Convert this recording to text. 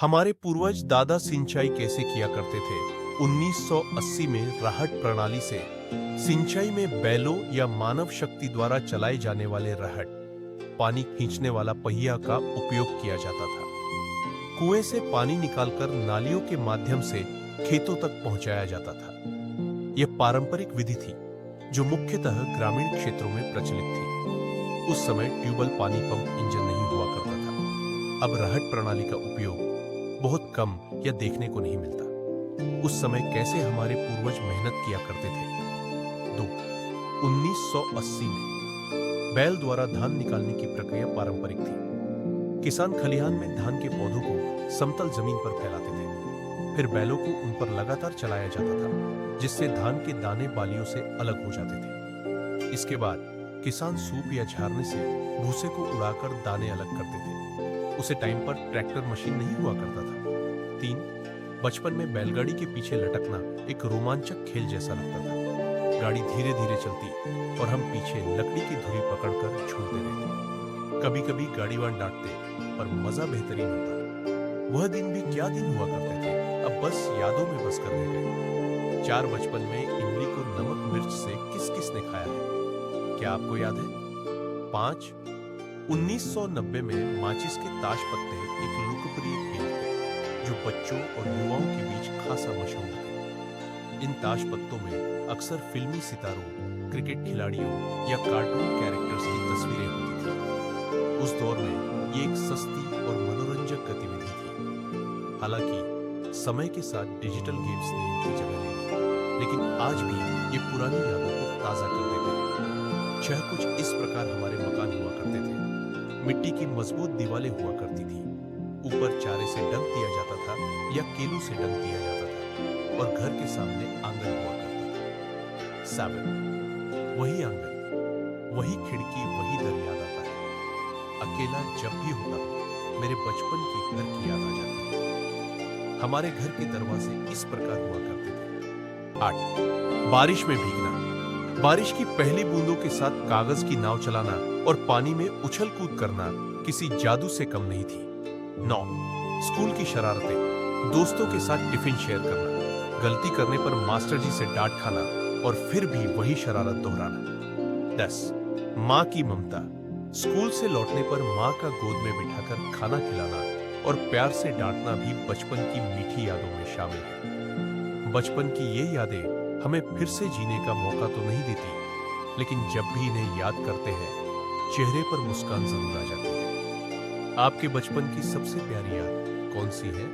हमारे पूर्वज दादा सिंचाई कैसे किया करते थे। 1980 में राहट प्रणाली से सिंचाई में बैलों या मानव शक्ति द्वारा चलाए जाने वाले राहट पानी खींचने वाला पहिया का उपयोग किया जाता था। कुएं से पानी निकालकर नालियों के माध्यम से खेतों तक पहुंचाया जाता था। यह पारंपरिक विधि थी जो मुख्यतः ग्रामीण क्षेत्रों में प्रचलित थी। उस समय ट्यूबवेल पानी पंप इंजन नहीं हुआ करता था। अब राहट प्रणाली का उपयोग बहुत कम या देखने को नहीं मिलता। उस समय कैसे हमारे पूर्वज मेहनत किया करते थे। 2. 1980 में बैल द्वारा धान निकालने की प्रक्रिया पारंपरिक थी। किसान खलिहान में धान के पौधों को समतल जमीन पर फैलाते थे। फिर बैलों को उन पर लगातार चलाया जाता था, जिससे धान के दाने बालियों से अलग हो जाते थे। इसके बाद किसान सूप या झाड़ने से भूसे को उड़ाकर दाने अलग करते थे। उसे टाइम पर ट्रैक्टर मशीन नहीं हुआ करता था। 3. बचपन में बैलगाड़ी के पीछे लटकना एक रोमांचक खेल जैसा लगता था। गाड़ी धीरे धीरे चलती और हम पीछे लकड़ी की धुरी पकड़कर झूलते रहते। कभी कभी गाड़ीवान डांटते, पर मजा बेहतरीन होता। वह दिन भी क्या दिन हुआ करते थे, अब बस यादों में बस कर रह गए। 4. बचपन में इमली को नमक मिर्च से किस किसने खाया है, क्या आपको याद है? 5. 1990 में माचिस के ताश पत्ते एक लोकप्रिय खेल थे, जो बच्चों और युवाओं के बीच खासा मशहूर थे। इन ताश पत्तों में अक्सर फिल्मी सितारों, क्रिकेट खिलाड़ियों या कार्टून कैरेक्टर्स की तस्वीरें होती थी। उस दौर में ये एक सस्ती और मनोरंजक गतिविधि थी। हालांकि समय के साथ डिजिटल गेम्स ने इनकी जगह ले ली, लेकिन आज भी ये पुरानी यादों को ताजा कर देते हैं। छह कुछ इस प्रकार हमारे मकान हुआ करते थे। मिट्टी की मजबूत दीवारें हुआ करती थी। ऊपर चारे से डंक दिया जाता था या केलू से डंक दिया जाता था, और घर के सामने आंगन हुआ करता था। 7. वही आंगन, वही खिड़की, वही दर याद आता है। अकेला जब भी होता हूं, मेरे बचपन के घर की याद आ जाती है। हमारे घर के दरवाजे इस प्रकार हुआ करते थे। 8. बारिश में भीगना। बारिश की पहली बूंदों के साथ कागज की नाव चलाना और पानी में उछल कूद करना किसी जादू से कम नहीं थी। 9. स्कूल की शरारतें। दोस्तों के साथ टिफिन शेयर करना, गलती करने पर मास्टर जी से डांट खाना और फिर भी वही शरारत दोहराना। 10. माँ की ममता। स्कूल से लौटने पर माँ का गोद में बिठाकर खाना खिलाना और प्यार से डांटना भी बचपन की मीठी यादों में शामिल है। बचपन की ये यादें हमें फिर से जीने का मौका तो नहीं देती, लेकिन जब भी इन्हें याद करते हैं, चेहरे पर मुस्कान जरूर आ जाती है। आपके बचपन की सबसे प्यारी याद कौन सी है?